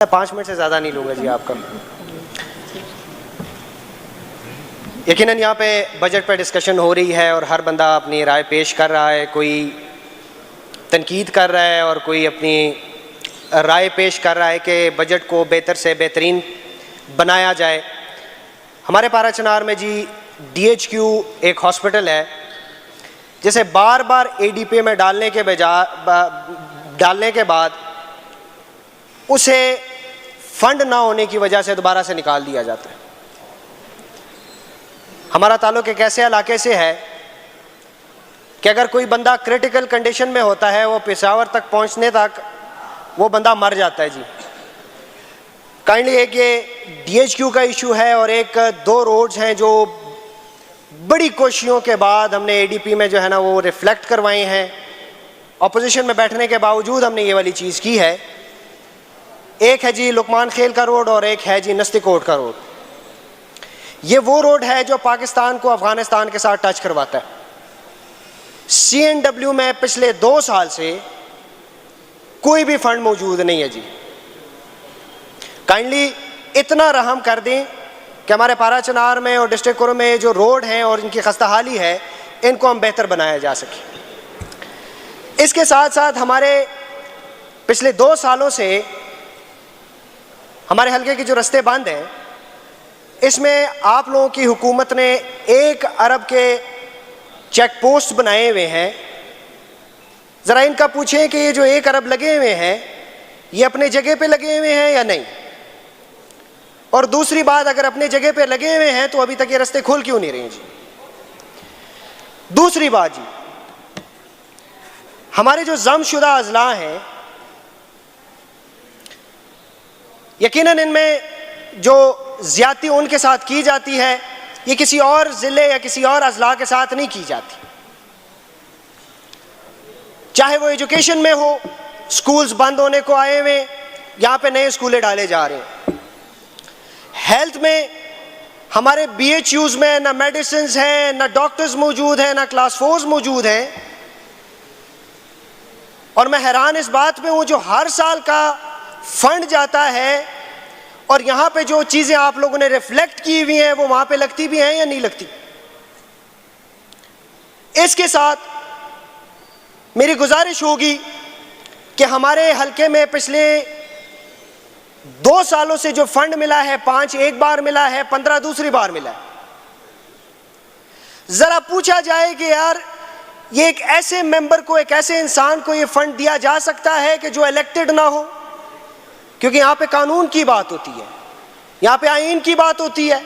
5 minute से ज़्यादा नहीं लूँगा जी आपका। यकीनन यहाँ पे बजट पर डिस्कशन हो रही है और हर बंदा अपनी राय पेश कर रहा है, कोई तनकीद कर रहा है और कोई अपनी राय पेश कर रहा है कि बजट को बेहतर से बेहतरीन बनाया जाए। हमारे पारा चनार में जी DHQ एक हॉस्पिटल है जिसे बार बार ADP में डालने के बाद उसे फंड ना होने की वजह से दोबारा से निकाल दिया जाता है। हमारा ताल्लुक एक ऐसे इलाके से है कि अगर कोई बंदा क्रिटिकल कंडीशन में होता है, वो पेशावर तक पहुंचने तक वो बंदा मर जाता है जी। काइंडली एक ये DHQ का इशू है और एक 2 रोड्स हैं जो बड़ी कोशिशों के बाद हमने ADP में जो है ना वो रिफ्लेक्ट करवाए हैं। अपोजिशन में बैठने के बावजूद हमने ये वाली चीज़ की है। एक है जी लुकमान खेल का रोड और एक है जी नस्तिकोट का रोड। ये वो रोड है जो पाकिस्तान को अफगानिस्तान के साथ टच करवाता है। CNW में पिछले 2 साल से कोई भी फंड मौजूद नहीं है जी। काइंडली इतना रहम कर दें कि हमारे पारा चनार में और डिस्ट्रिक्ट कोरो में जो रोड हैं और इनकी खस्ताहाली है, इनको हम बेहतर बनाया जा सके। इसके साथ साथ हमारे पिछले 2 सालों से हमारे हल्के के जो रास्ते बंद हैं, इसमें आप लोगों की हुकूमत ने 1 अरब के चेक पोस्ट बनाए हुए हैं। ज़रा इनका पूछें कि ये जो 1 अरब लगे हुए हैं, ये अपने जगह पे लगे हुए हैं या नहीं। और दूसरी बात, अगर अपने जगह पे लगे हुए हैं तो अभी तक ये रास्ते खुल क्यों नहीं रहे जी। दूसरी बात जी, हमारे जो जमशुदा अजला हैं, यकीनन इनमें जो ज्यादती उनके साथ की जाती है, ये किसी और ज़िले या किसी और अजला के साथ नहीं की जाती। चाहे वो एजुकेशन में हो, स्कूल्स बंद होने को आए हुए, यहाँ पे नए स्कूलें डाले जा रहे हैं। हेल्थ में हमारे BHUs में ना मेडिसिन हैं, ना डॉक्टर्स मौजूद हैं, ना क्लास 4 मौजूद हैं। और मैं हैरान इस बात पे हूँ, जो हर साल का फंड जाता है और यहाँ पे जो चीज़ें आप लोगों ने रिफ्लेक्ट की हुई हैं वो वहाँ पे लगती भी हैं या नहीं लगती। इसके साथ मेरी गुजारिश होगी कि हमारे हल्के में पिछले 2 सालों से जो फंड मिला है, 5 एक बार मिला है, 15 दूसरी बार मिला है। ज़रा पूछा जाए कि यार ये एक ऐसे मेंबर को, एक ऐसे इंसान को ये फंड दिया जा सकता है कि जो इलेक्टेड ना हो, क्योंकि यहाँ पे कानून की बात होती है, यहाँ पे आईन की बात होती है।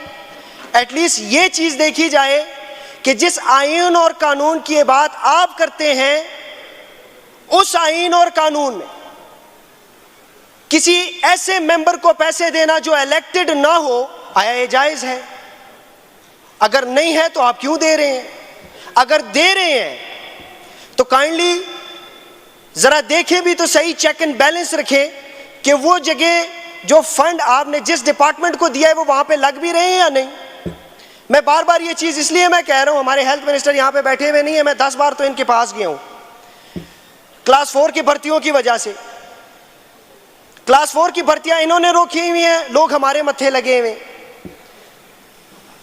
एटलीस्ट ये चीज़ देखी जाए कि जिस आईन और कानून की बात आप करते हैं, उस आईन और कानून में किसी ऐसे मेंबर को पैसे देना जो इलेक्टेड ना हो, आया ये जायज़ है? अगर नहीं है तो आप क्यों दे रहे हैं? अगर दे रहे हैं तो काइंडली ज़रा देखें भी तो सही, चेक एंड बैलेंस रखें कि वो जगह जो फंड आपने जिस डिपार्टमेंट को दिया है वो वहाँ पे लग भी रहे हैं या नहीं। मैं बार बार ये चीज़ इसलिए मैं कह रहा हूँ, हमारे हेल्थ मिनिस्टर यहाँ पे बैठे हुए नहीं है, मैं 10 बार तो इनके पास गया हूँ। क्लास 4 की भर्तियों की वजह से, क्लास 4 की भर्तियाँ इन्होंने रोकी हुई हैं, लोग हमारे मत्थे लगे हुए।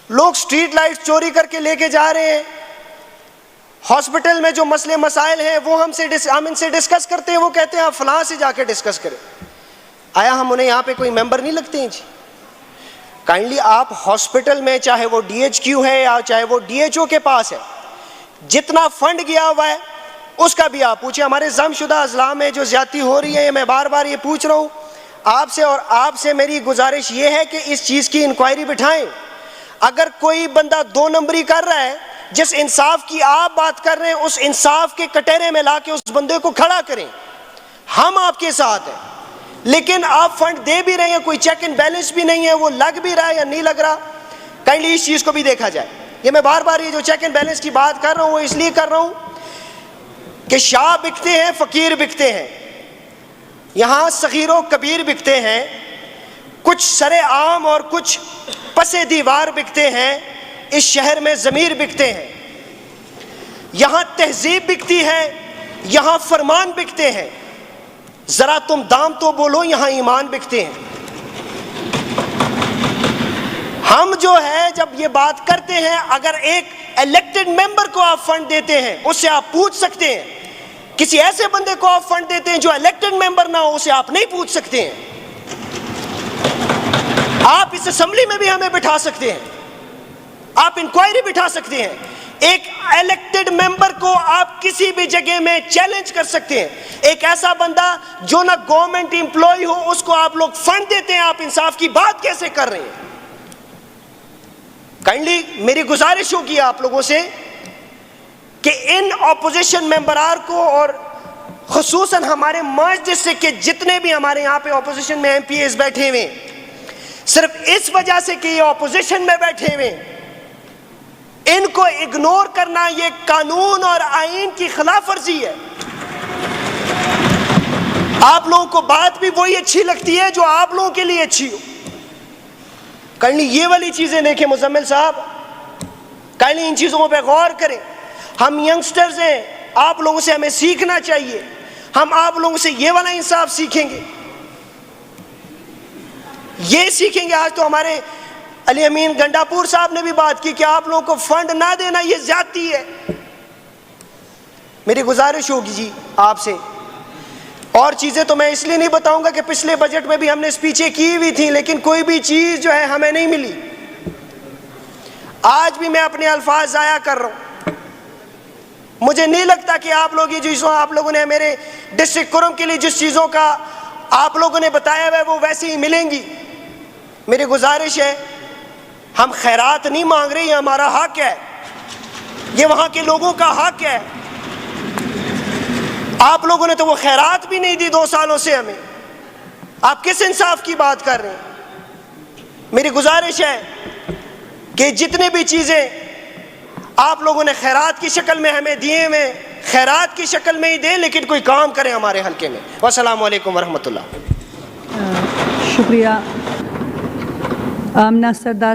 लोग स्ट्रीट लाइट्स चोरी करके लेके जा रहे हैं। हॉस्पिटल में जो मसले मसाइल हैं वो हम इनसे डिस्कस करते हैं, वो कहते हैं आप फलां से जाके डिस्कस करें। आया हम उन्हें यहाँ पे कोई मेंबर नहीं लगते हैं जी। काइंडली आप हॉस्पिटल में, चाहे वो DHQ है या चाहे वो DHO के पास है, जितना फंड गया हुआ है उसका भी आप पूछिए। हमारे जमशुदा अजला में जो ज्यादती हो रही है, मैं बार बार ये पूछ रहा हूँ आपसे, और आपसे मेरी गुजारिश ये है कि इस चीज़ की इंक्वायरी बिठाएं। अगर कोई बंदा 2 नंबरी कर रहा है, जिस इंसाफ की आप बात कर रहे हैं, उस इंसाफ के कटहरे में लाके उस बंदे को खड़ा करें। हम आपके साथ हैं, लेकिन आप फंड दे भी रहे हैं, कोई चेक एंड बैलेंस भी नहीं है, वो लग भी रहा है या नहीं लग रहा। काइंडली इस चीज़ को भी देखा जाए। ये मैं बार बार ये जो चेक एंड बैलेंस की बात कर रहा हूँ वो इसलिए कर रहा हूँ कि शाह बिकते हैं, फ़कीर बिकते हैं, यहाँ सगीरो कबीर बिकते हैं, कुछ सरे आम और कुछ पसे दीवार बिकते हैं। इस शहर में ज़मीर बिकते हैं, यहाँ तहजीब बिकती है, यहाँ फरमान बिकते हैं। जरा तुम दाम तो बोलो, यहां ईमान बिकते हैं। हम जो है जब ये बात करते हैं, अगर एक इलेक्टेड मेंबर को आप फंड देते हैं, उससे आप पूछ सकते हैं। किसी ऐसे बंदे को आप फंड देते हैं जो इलेक्टेड मेंबर ना हो, उसे आप नहीं पूछ सकते हैं। आप इस असेंबली में भी हमें बिठा सकते हैं, आप इंक्वायरी बिठा सकते हैं। एक इलेक्टेड मेंबर को आप किसी भी जगह में चैलेंज कर सकते हैं। एक ऐसा बंदा जो ना गवर्नमेंट एम्प्लॉय हो, उसको आप लोग फंड देते हैं। आप इंसाफ की बात कैसे कर रहे हैं? काइंडली मेरी गुजारिश होगी आप लोगों से कि इन ऑपोजिशन मेंबरार को, और खुसूसन हमारे मस्जिद से के जितने भी हमारे यहाँ पे ऑपोजिशन में एमपीएस बैठे हुए, सिर्फ इस वजह से कि ये ऑपोजिशन में बैठे हुए, इनको इग्नोर करना ये कानून और आईन की खिलाफ वर्जी है। आप लोगों को बात भी वही अच्छी लगती है जो आप लोगों के लिए अच्छी हो। काइंडली ये वाली चीजें देखें मुजम्मिल साहब, काइंडली इन चीजों पे गौर करें। हम यंगस्टर्स हैं, आप लोगों से हमें सीखना चाहिए। हम आप लोगों से ये वाला इंसाफ सीखेंगे, ये सीखेंगे। आज तो हमारे अली अमीन गंडापुर साहब ने भी बात की कि आप लोगों को फंड ना देना ये ज्यादती है। मेरी गुजारिश होगी जी आपसे, और चीजें तो मैं इसलिए नहीं बताऊंगा कि पिछले बजट में भी हमने स्पीचें की हुई थी, लेकिन कोई भी चीज जो है हमें नहीं मिली। आज भी मैं अपने अल्फाज जाया कर रहा हूं। मुझे नहीं लगता कि आप लोग ये चीज़ों, आप लोगों ने मेरे डिस्ट्रिक्ट कुरम के लिए जिस चीज़ों का आप लोगों ने बताया हुआ है वो वैसे ही मिलेंगी। मेरी गुजारिश है, हम खैरात नहीं मांग रहे, ये हमारा हक है, ये वहां के लोगों का हक है। आप लोगों ने तो वो खैरात भी नहीं दी 2 सालों से हमें। आप किस इंसाफ की बात कर रहे हैं? मेरी गुजारिश है कि जितने भी चीजें आप लोगों ने खैरात की शक्ल में हमें दिए हुए, खैरात की शक्ल में ही दें, लेकिन कोई काम करें हमारे हल्के में। वस्सलामु अलैकुम वरहमतुल्लाह। शुक्रिया आमना सरदार।